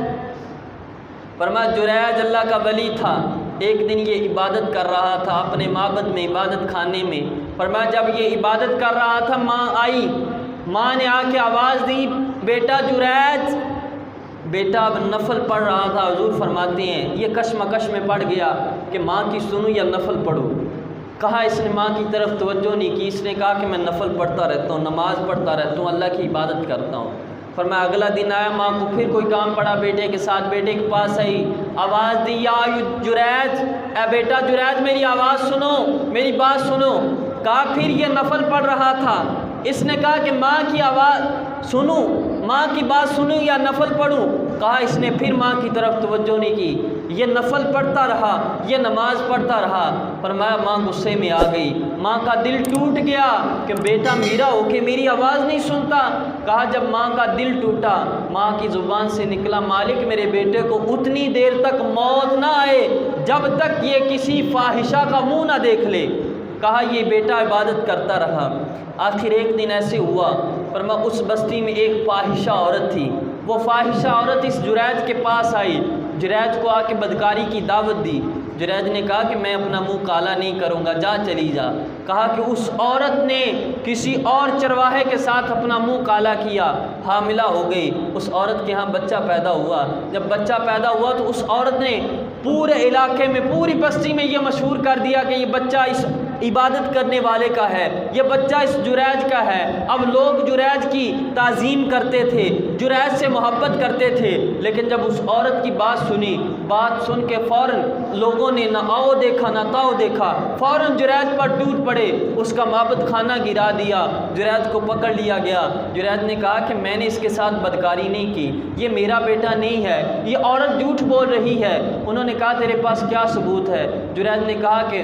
فرمایا جریج اللہ کا ولی تھا، ایک دن یہ عبادت کر رہا تھا اپنے معبد میں، عبادت خانے میں۔ فرمایا جب یہ عبادت کر رہا تھا ماں آئی، ماں نے آ کے آواز دی بیٹا جریج، بیٹا اب نفل پڑھ رہا تھا۔ حضور فرماتے ہیں یہ کشمکش میں پڑ گیا کہ ماں کی سنوں یا نفل پڑھوں۔ کہا اس نے ماں کی طرف توجہ نہیں کی، اس نے کہا کہ میں نفل پڑھتا رہتا ہوں، نماز پڑھتا رہتا ہوں، اللہ کی عبادت کرتا ہوں۔ فرمایا اگلا دن آیا، ماں کو پھر کوئی کام پڑا بیٹے کے ساتھ، بیٹے کے پاس آئی، آواز دی یا جریج، اے بیٹا جریج میری آواز سنو، میری بات سنو۔ کہا پھر یہ نفل پڑھ رہا تھا، اس نے کہا کہ ماں کی آواز سنوں، ماں کی بات سنوں یا نفل پڑھوں؟ کہا اس نے پھر ماں کی طرف توجہ نہیں کی، یہ نفل پڑھتا رہا، یہ نماز پڑھتا رہا۔ فرمایا ماں غصے میں آ گئی، ماں کا دل ٹوٹ گیا کہ بیٹا میرا ہو کے میری آواز نہیں سنتا۔ کہا جب ماں کا دل ٹوٹا، ماں کی زبان سے نکلا مالک میرے بیٹے کو اتنی دیر تک موت نہ آئے جب تک یہ کسی فاحشہ کا منہ نہ دیکھ لے۔ کہا یہ بیٹا عبادت کرتا رہا۔ آخر ایک دن ایسے ہوا، فرمایا اس بستی میں ایک فاحشہ عورت تھی، وہ فاحشہ عورت اس جریج کے پاس آئی، جریج کو آ کے بدکاری کی دعوت دی۔ جریج نے کہا کہ میں اپنا منہ کالا نہیں کروں گا، جا چلی جا۔ کہا کہ اس عورت نے کسی اور چرواہے کے ساتھ اپنا منہ کالا کیا، حاملہ ہو گئی، اس عورت کے ہاں بچہ پیدا ہوا۔ جب بچہ پیدا ہوا تو اس عورت نے پورے علاقے میں، پوری بستی میں یہ مشہور کر دیا کہ یہ بچہ اس عبادت کرنے والے کا ہے، یہ بچہ اس جریج کا ہے۔ اب لوگ جریج کی تعظیم کرتے تھے، جریج سے محبت کرتے تھے، لیکن جب اس عورت کی بات سنی، بات سن کے فوراً لوگوں نے نہ آؤ دیکھا نہ تاؤ دیکھا، فوراً جریج پر ٹوٹ پڑے، اس کا معبد خانہ گرا دیا، جریج کو پکڑ لیا گیا۔ جریج نے کہا کہ میں نے اس کے ساتھ بدکاری نہیں کی، یہ میرا بیٹا نہیں ہے، یہ عورت جھوٹ بول رہی ہے۔ انہوں نے کہا تیرے پاس کیا ثبوت ہے؟ جریج نے کہا کہ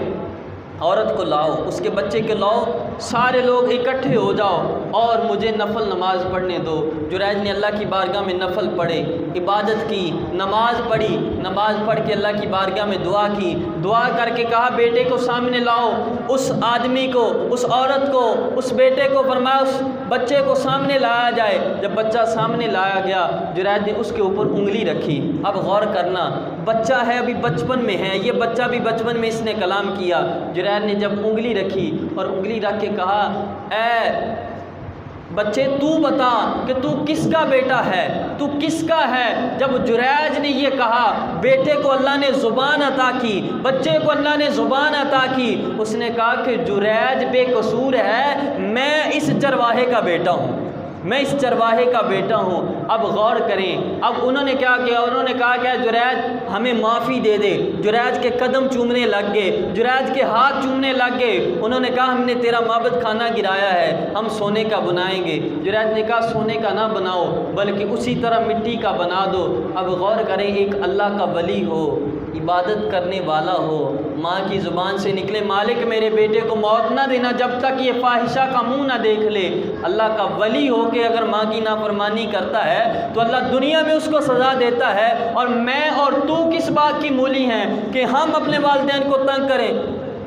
عورت کو لاؤ، اس کے بچے کو لاؤ، سارے لوگ اکٹھے ہو جاؤ اور مجھے نفل نماز پڑھنے دو۔ جریج نے اللہ کی بارگاہ میں نفل پڑھے، عبادت کی، نماز پڑھی، نماز پڑھ کے اللہ کی بارگاہ میں دعا کی، دعا کر کے کہا بیٹے کو سامنے لاؤ۔ اس آدمی کو، اس عورت کو، اس بیٹے کو فرمایا اس بچے کو سامنے لایا جائے۔ جب بچہ سامنے لایا گیا، جریج نے اس کے اوپر انگلی رکھی۔ اب غور کرنا، بچہ ہے ابھی بچپن میں ہے، یہ بچہ بھی بچپن میں اس نے کلام کیا۔ جریج نے جب انگلی رکھی اور انگلی رکھ کے کہا اے بچے تو بتا کہ تو کس کا بیٹا ہے، تو کس کا ہے؟ جب جریج نے یہ کہا، بیٹے کو اللہ نے زبان عطا کی، بچے کو اللہ نے زبان عطا کی، اس نے کہا کہ جریج بے قصور ہے، میں اس چرواہے کا بیٹا ہوں، میں اس چرواہے کا بیٹا ہوں۔ اب غور کریں، اب انہوں نے کیا کیا؟ انہوں نے کہا کہ جریج ہمیں معافی دے دے۔ جریج کے قدم چومنے لگ گئے، جریج کے ہاتھ چومنے لگ گئے۔ انہوں نے کہا ہم نے تیرا معبد خانہ گرایا ہے، ہم سونے کا بنائیں گے۔ جریج نے کہا سونے کا نہ بناؤ بلکہ اسی طرح مٹی کا بنا دو۔ اب غور کریں، ایک اللہ کا ولی ہو، عبادت کرنے والا ہو، ماں کی زبان سے نکلے مالک میرے بیٹے کو موت نہ دینا جب تک یہ فاحشہ کا منہ نہ دیکھ لے۔ اللہ کا ولی ہو کے اگر ماں کی نافرمانی کرتا ہے تو اللہ دنیا میں اس کو سزا دیتا ہے، اور میں اور تو کس بات کی مولی ہیں کہ ہم اپنے والدین کو تنگ کریں؟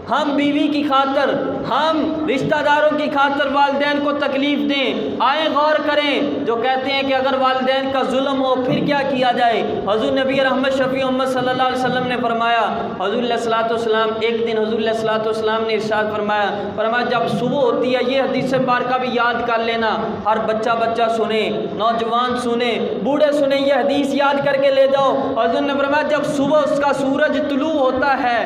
ہم بیوی کی خاطر، ہم رشتہ داروں کی خاطر والدین کو تکلیف دیں؟ آئیں غور کریں، جو کہتے ہیں کہ اگر والدین کا ظلم ہو پھر کیا کیا جائے؟ حضور نبی رحمت شفیع امت صلی اللہ علیہ وسلم نے فرمایا، حضور علیہ الصلوۃ والسلام ایک دن حضور علیہ الصلوۃ والسلام نے ارشاد فرمایا جب صبح ہوتی ہے، یہ حدیث مبارکہ بھی یاد کر لینا، ہر بچہ سنے، نوجوان سنے، بوڑھے سنے، یہ حدیث یاد کر کے لے جاؤ۔ حضور نے فرمایا جب صبح اس کا سورج طلوع ہوتا ہے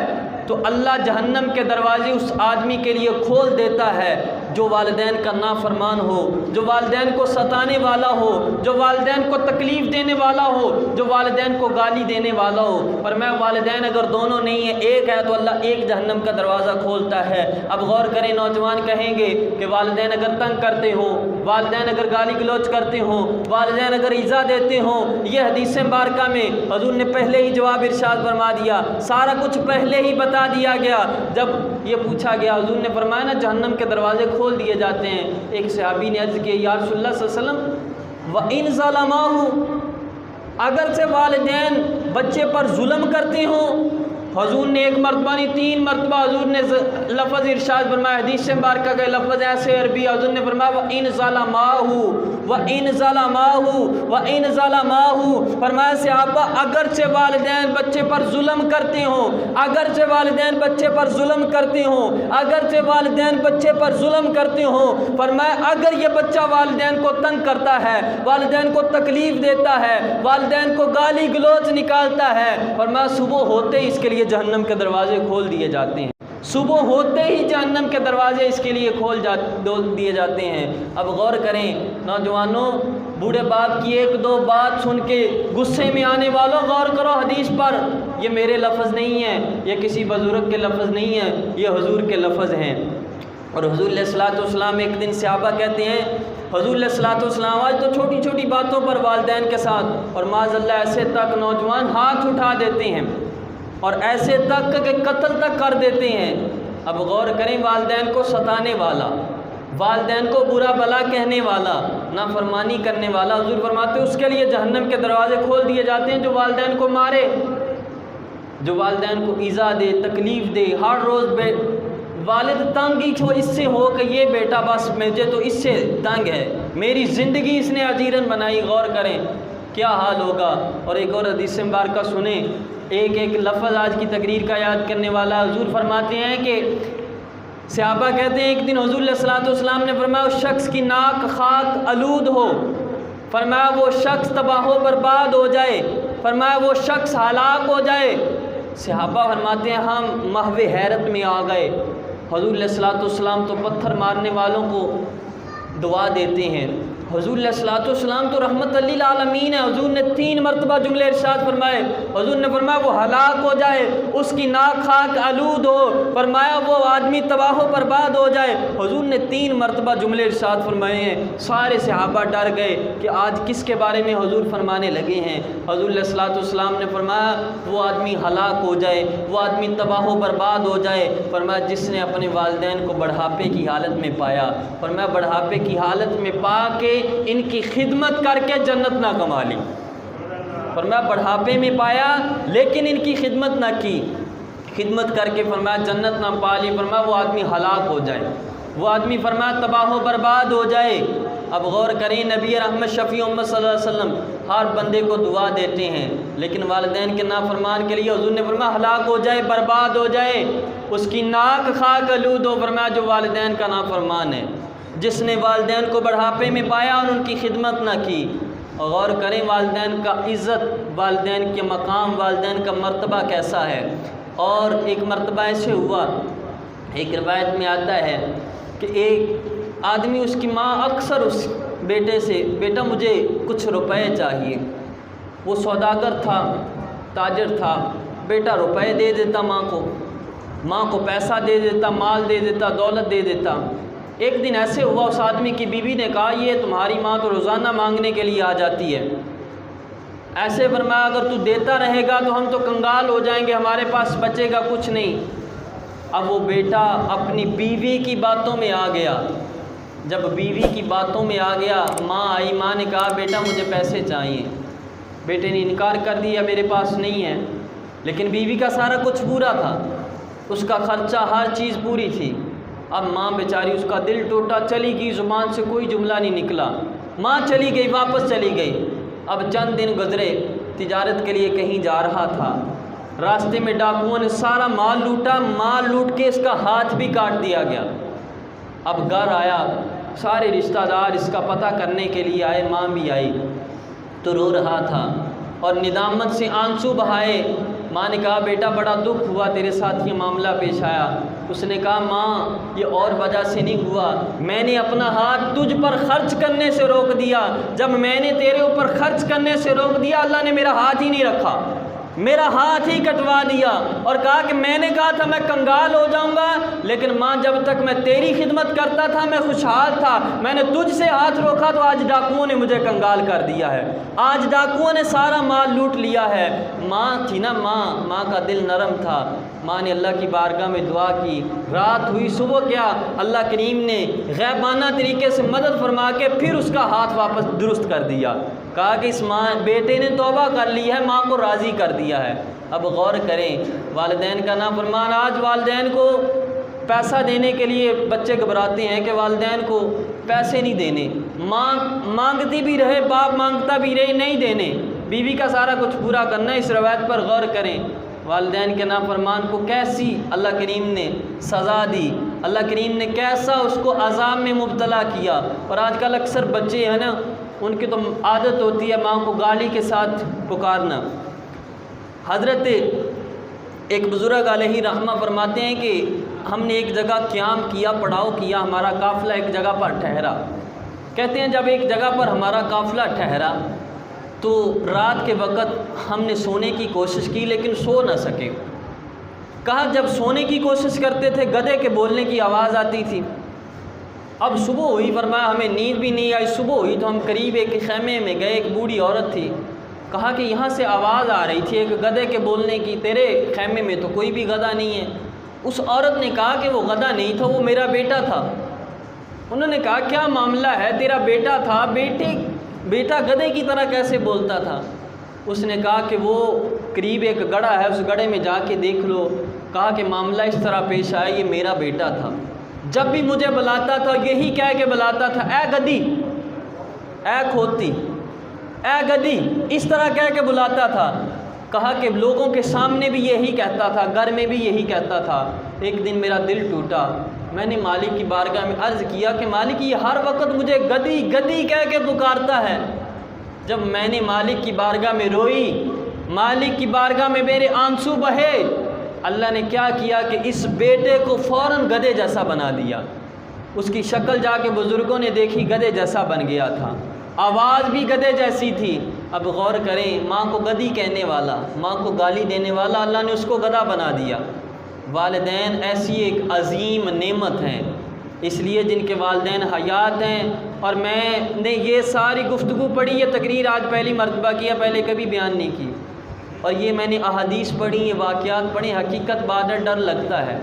تو اللہ جہنم کے دروازے اس آدمی کے لیے کھول دیتا ہے جو والدین کا نافرمان ہو، جو والدین کو ستانے والا ہو، جو والدین کو تکلیف دینے والا ہو، جو والدین کو گالی دینے والا ہو۔ پر میں والدین اگر دونوں نہیں ہیں، ایک ہے، تو اللہ ایک جہنم کا دروازہ کھولتا ہے۔ اب غور کریں، نوجوان کہیں گے کہ والدین اگر تنگ کرتے ہوں، والدین اگر گالی گلوچ کرتے ہوں، والدین اگر ایذا دیتے ہوں، یہ حدیث مبارکہ میں حضور نے پہلے ہی جواب ارشاد فرما دیا، سارا کچھ پہلے ہی بتا دیا گیا۔ جب یہ پوچھا گیا، حضور نے فرمایا نا جہنم کے دروازے کھول دیے جاتے ہیں۔ ایک صحابی نے عرض کیا یا رسول اللہ صلی اللہ علیہ وسلم وَإِن ظَلَمَاهُ، اگر سے والدین بچے پر ظلم کرتے ہوں۔ حضور نے ایک مرتبہ نہیں 3 مرتبہ حضور نے لفظ ارشاد فرمایا، حدیث مبارکہ کا لفظ ایسے عربی، حضور نے فرمایا وَإِن ظَلَمَاهُ وَإِن ظَلَمَاهُ وَإِن ظَلَمَاهُ، فرمایا صحابہ اگرچہ والدین بچے پر ظلم کرتے ہوں، اگرچہ والدین بچے پر ظلم کرتے ہوں، اگرچہ والدین بچے پر ظلم کرتے ہوں، فرمایا اگر یہ بچہ والدین کو تنگ کرتا ہے، والدین کو تکلیف دیتا ہے، والدین کو گالی گلوچ نکالتا ہے، فرمایا صبح ہوتے ہی اس کے لیے جہنم کے دروازے کھول دیے جاتے ہیں، صبح ہوتے ہی جہنم کے دروازے اس کے لیے کھول دیے جاتے ہیں۔ اب غور کریں نوجوانوں، بوڑھے باپ کی 1-2 بات سن کے غصے میں آنے والوں، غور کرو حدیث پر، یہ میرے لفظ نہیں ہیں، یہ کسی بزرگ کے لفظ نہیں ہیں، یہ حضور کے لفظ ہیں۔ اور حضور علیہ الصلوۃ والسلام ایک دن صحابہ کہتے ہیں، حضور علیہ الصلوۃ والسلام آج تو چھوٹی چھوٹی باتوں پر والدین کے ساتھ، اور معاذ اللہ ایسے تک نوجوان ہاتھ اٹھا دیتے ہیں اور ایسے تک کہ قتل تک کر دیتے ہیں۔ اب غور کریں، والدین کو ستانے والا، والدین کو برا بلا کہنے والا، نافرمانی کرنے والا، حضور فرماتے ہیں اس کے لیے جہنم کے دروازے کھول دیے جاتے ہیں۔ جو والدین کو مارے، جو والدین کو ایذا دے، تکلیف دے، ہر روز والد تنگ ہی اس سے ہو کہ یہ بیٹا بس مجھے تو اس سے تنگ ہے، میری زندگی اس نے اجیرن بنائی، غور کریں کیا حال ہوگا۔ اور ایک اور حدیث مبارکہ سنیں، ایک لفظ آج کی تقریر کا یاد کرنے والا، حضور فرماتے ہیں کہ صحابہ کہتے ہیں ایک دن حضور علیہ الصلوۃ والسلام نے فرمایا اس شخص کی ناک خاک آلود ہو، فرمایا وہ شخص تباہ و برباد ہو جائے، فرمایا وہ شخص ہلاک ہو جائے۔ صحابہ فرماتے ہیں ہم محو حیرت میں آ گئے۔ حضور علیہ الصلوۃ والسلام تو پتھر مارنے والوں کو دعا دیتے ہیں، حضور علیہ الصلوۃ والسلام تو رحمت للعالمین ہے، حضور نے 3 مرتبہ جملے ارشاد فرمائے، حضور نے فرمایا وہ ہلاک ہو جائے، اس کی ناک خاک آلود ہو، فرمایا وہ آدمی تباہ و برباد ہو جائے، حضور نے 3 مرتبہ جملے ارشاد فرمائے ہیں۔ سارے صحابہ ڈر گئے کہ آج کس کے بارے میں حضور فرمانے لگے ہیں۔ حضور علیہ الصلوۃ والسلام نے فرمایا وہ آدمی ہلاک ہو جائے، وہ آدمی تباہ و برباد ہو جائے، فرمایا جس نے اپنے والدین کو بڑھاپے کی حالت میں پایا، فرمایا بڑھاپے کی حالت میں پا کے ان کی خدمت کر کے جنت نہ کما لی، فرمایا بڑھاپے میں پایا لیکن ان کی خدمت نہ کی، خدمت کر کے فرمایا جنت نہ پا لی، فرمایا وہ آدمی ہلاک ہو جائے، وہ آدمی فرمایا تباہ و برباد ہو جائے۔ اب غور کریں، نبی رحمت شفیع امت صلی اللہ علیہ وسلم ہر بندے کو دعا دیتے ہیں، لیکن والدین کے نافرمان کے لیے حضور نے فرمایا ہلاک ہو جائے، برباد ہو جائے، اس کی ناک خاک آلود ہو، فرمایا جو والدین کا نافرمان ہے، جس نے والدین کو بڑھاپے میں پایا اور ان کی خدمت نہ کی۔ غور کریں والدین کا عزت، والدین کے مقام، والدین کا مرتبہ کیسا ہے۔ اور ایک مرتبہ ایسے ہوا، ایک روایت میں آتا ہے کہ ایک آدمی، اس کی ماں اکثر اس بیٹے سے، بیٹا مجھے کچھ روپے چاہیے، وہ سوداگر تھا، تاجر تھا، بیٹا روپے دے دیتا ماں کو پیسہ دے دیتا، مال دے دیتا، دولت دے دیتا۔ ایک دن ایسے ہوا، اس آدمی کی بیوی نے کہا یہ تمہاری ماں تو روزانہ مانگنے کے لیے آ جاتی ہے، ایسے فرمایا اگر تو دیتا رہے گا تو ہم تو کنگال ہو جائیں گے، ہمارے پاس بچے گا کچھ نہیں۔ اب وہ بیٹا اپنی بیوی کی باتوں میں آ گیا، جب بیوی کی باتوں میں آ گیا، ماں آئی، ماں نے کہا بیٹا مجھے پیسے چاہیے، بیٹے نے انکار کر دیا میرے پاس نہیں ہے، لیکن بیوی کا سارا کچھ پورا تھا، اس کا خرچہ ہر چیز پوری تھی۔ اب ماں بیچاری، اس کا دل ٹوٹا، چلی گئی، زبان سے کوئی جملہ نہیں نکلا، ماں چلی گئی، واپس چلی گئی۔ اب چند دن گزرے، تجارت کے لیے کہیں جا رہا تھا، راستے میں ڈاکوؤں نے سارا مال لوٹا، مال لوٹ کے اس کا ہاتھ بھی کاٹ دیا گیا۔ اب گھر آیا، سارے رشتہ دار اس کا پتہ کرنے کے لیے آئے، ماں بھی آئی تو رو رہا تھا اور ندامت سے آنسو بہائے۔ ماں نے کہا بیٹا بڑا دکھ ہوا تیرے ساتھ یہ معاملہ پیش آیا۔ اس نے کہا ماں یہ اور وجہ سے نہیں ہوا، میں نے اپنا ہاتھ تجھ پر خرچ کرنے سے روک دیا، جب میں نے تیرے اوپر خرچ کرنے سے روک دیا اللہ نے میرا ہاتھ ہی نہیں رکھا، میرا ہاتھ ہی کٹوا دیا، اور کہا کہ میں نے کہا تھا میں کنگال ہو جاؤں گا، لیکن ماں جب تک میں تیری خدمت کرتا تھا میں خوشحال تھا، میں نے تجھ سے ہاتھ روکا تو آج ڈاکوؤں نے مجھے کنگال کر دیا ہے، آج ڈاکوؤں نے سارا مال لوٹ لیا ہے۔ ماں تھی نا، ماں کا دل نرم تھا، ماں نے اللہ کی بارگاہ میں دعا کی، رات ہوئی صبح کیا، اللہ کریم نے غیبانہ طریقے سے مدد فرما کے پھر اس کا ہاتھ واپس درست کر دیا، کہا کہ اس بیٹے نے توبہ کر لی ہے، ماں کو راضی کر دیا ہے۔ اب غور کریں والدین کا نافرمان، آج والدین کو پیسہ دینے کے لیے بچے گھبراتے ہیں کہ والدین کو پیسے نہیں دینے، ماں مانگتی بھی رہے، باپ مانگتا بھی رہے، نہیں دینے، بیوی کا سارا کچھ پورا کرنا۔ اس روایت پر غور کریں، والدین کے نافرمان کو کیسی اللہ کریم نے سزا دی، اللہ کریم نے کیسا اس کو عذاب میں مبتلا کیا۔ اور آج کل اکثر بچے ہیں نا، ان کی تو عادت ہوتی ہے ماں کو گالی کے ساتھ پکارنا۔ حضرت ایک بزرگ علیہ رحمہ فرماتے ہیں کہ ہم نے ایک جگہ قیام کیا، پڑاؤ کیا، ہمارا قافلہ ایک جگہ پر ٹھہرا۔ کہتے ہیں جب ایک جگہ پر ہمارا قافلہ ٹھہرا تو رات کے وقت ہم نے سونے کی کوشش کی لیکن سو نہ سکے۔ کہا جب سونے کی کوشش کرتے تھے گدھے کے بولنے کی آواز آتی تھی۔ اب صبح ہوئی، فرمایا ہمیں نیند بھی نہیں آئی، صبح ہوئی تو ہم قریب ایک خیمے میں گئے، ایک بوڑھی عورت تھی، کہا کہ یہاں سے آواز آ رہی تھی ایک گدھے کے بولنے کی، تیرے خیمے میں تو کوئی بھی گدھا نہیں ہے۔ اس عورت نے کہا کہ وہ گدھا نہیں تھا، وہ میرا بیٹا تھا۔ انہوں نے کہا کیا معاملہ ہے، تیرا بیٹا تھا، بیٹا گدھے کی طرح کیسے بولتا تھا؟ اس نے کہا کہ وہ قریب ایک گڑھا ہے، اس گڑھے میں جا کے دیکھ لو۔ کہا کہ معاملہ اس طرح پیش آیا، یہ میرا بیٹا تھا، جب بھی مجھے بلاتا تھا یہی کہہ کے بلاتا تھا، اے گدھی، اے کھوتی، اے گدھی، اس طرح کہہ کے بلاتا تھا۔ کہا کہ لوگوں کے سامنے بھی یہی کہتا تھا، گھر میں بھی یہی کہتا تھا۔ ایک دن میرا دل ٹوٹا، میں نے مالک کی بارگاہ میں عرض کیا کہ مالک یہ ہر وقت مجھے گدھی گدھی کہہ کے پکارتا ہے۔ جب میں نے مالک کی بارگاہ میں روئی، مالک کی بارگاہ میں میرے آنسو بہے، اللہ نے کیا کیا کہ اس بیٹے کو فوراً گدھے جیسا بنا دیا. اس کی شکل جا کے بزرگوں نے دیکھی، گدھے جیسا بن گیا تھا، آواز بھی گدھے جیسی تھی. اب غور کریں، ماں کو گدھی کہنے والا، ماں کو گالی دینے والا، اللہ نے اس کو گدھا بنا دیا. والدین ایسی ایک عظیم نعمت ہیں، اس لیے جن کے والدین حیات ہیں. اور میں نے یہ ساری گفتگو پڑھی، یہ تقریر آج پہلی مرتبہ کیا، پہلے کبھی بیان نہیں کی. اور یہ میں نے احادیث پڑھی، یہ واقعات پڑھی. حقیقت بات ہے، ڈر لگتا ہے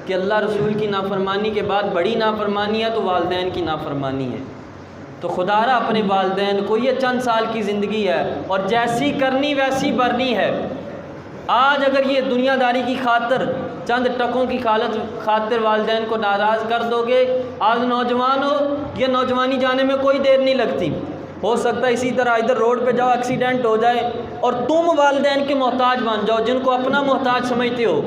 کہ اللہ رسول کی نافرمانی کے بعد بڑی نافرمانی ہے تو والدین کی نافرمانی ہے. تو خدا را اپنے والدین کو، یہ چند سال کی زندگی ہے اور جیسی کرنی ویسی برنی ہے. آج اگر یہ دنیا داری کی خاطر، چند ٹکوں کی خاطر والدین کو ناراض کر دو گے، آج نوجوان ہو، یہ نوجوانی جانے میں کوئی دیر نہیں لگتی. ہو سکتا ہے اسی طرح ادھر روڈ پہ جاؤ، ایکسیڈنٹ ہو جائے اور تم والدین کے محتاج بن جاؤ جن کو اپنا محتاج سمجھتے ہو.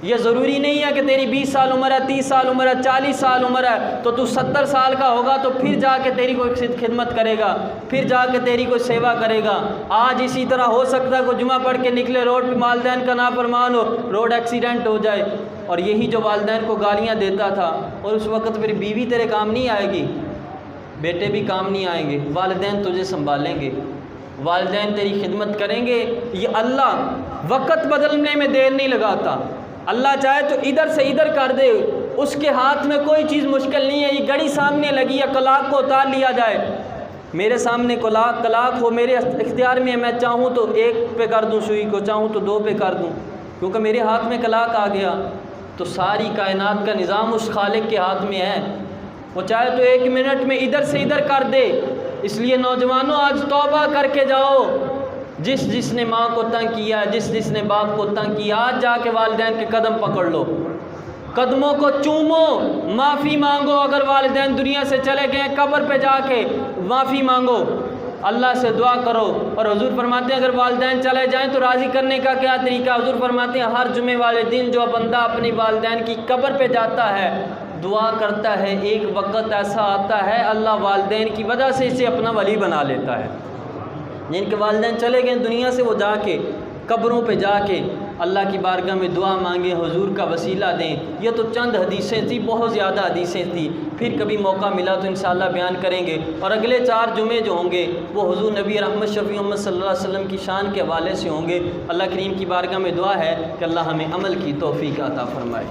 یہ ضروری نہیں ہے کہ تیری 20 سال عمر ہے، 30 سال عمر ہے، 40 سال عمر ہے تو 70 سال کا ہوگا تو پھر جا کے تیری کوئی خدمت کرے گا، پھر جا کے تیری کوئی سیوا کرے گا. آج اسی طرح ہو سکتا ہے کوئی جمعہ پڑھ کے نکلے، روڈ پہ والدین کا نافرمان ہو، روڈ ایکسیڈنٹ ہو جائے. اور یہی جو والدین کو گالیاں دیتا تھا، اور اس وقت پھر بیوی تیرے کام نہیں آئے گی، بیٹے بھی کام نہیں آئیں گے، والدین تجھے سنبھالیں گے، والدین تیری خدمت کریں گے. یہ اللہ وقت بدلنے میں دیر نہیں لگاتا. اللہ چاہے تو ادھر سے ادھر کر دے، اس کے ہاتھ میں کوئی چیز مشکل نہیں ہے. یہ گھڑی سامنے لگی ہے، کلاک کو اتار لیا جائے. میرے سامنے کلاک ہو، میرے اختیار میں ہے، میں چاہوں تو 1 پہ کر دوں سوئی کو، چاہوں تو 2 پہ کر دوں، کیونکہ میرے ہاتھ میں کلاک آ گیا. تو ساری کائنات کا نظام اس خالق کے ہاتھ میں ہے. وہ چاہے تو 1 منٹ میں ادھر سے ادھر کر دے. اس لیے نوجوانوں آج توبہ کر کے جاؤ. جس نے ماں کو تنگ کیا، جس نے باپ کو تنگ کیا، آج جا کے والدین کے قدم پکڑ لو، قدموں کو چومو، معافی مانگو. اگر والدین دنیا سے چلے گئے، قبر پہ جا کے معافی مانگو، اللہ سے دعا کرو. اور حضور فرماتے ہیں اگر والدین چلے جائیں تو راضی کرنے کا کیا طریقہ؟ حضور فرماتے ہیں ہر جمعے والے دن جو بندہ اپنی والدین کی قبر پہ جاتا ہے، دعا کرتا ہے، ایک وقت ایسا آتا ہے اللہ والدین کی وجہ سے اسے اپنا ولی بنا لیتا ہے. جن کے والدین چلے گئے دنیا سے، وہ جا کے قبروں پہ جا کے اللہ کی بارگاہ میں دعا مانگیں، حضور کا وسیلہ دیں. یہ تو چند حدیثیں تھیں، بہت زیادہ حدیثیں تھیں. پھر کبھی موقع ملا تو انشاءاللہ بیان کریں گے. اور اگلے 4 جمعے جو ہوں گے وہ حضور نبی رحمت شفیع محمد صلی اللہ علیہ وسلم کی شان کے حوالے سے ہوں گے. اللہ کریم کی بارگاہ میں دعا ہے کہ اللہ ہمیں عمل کی توفیق عطا فرمائے.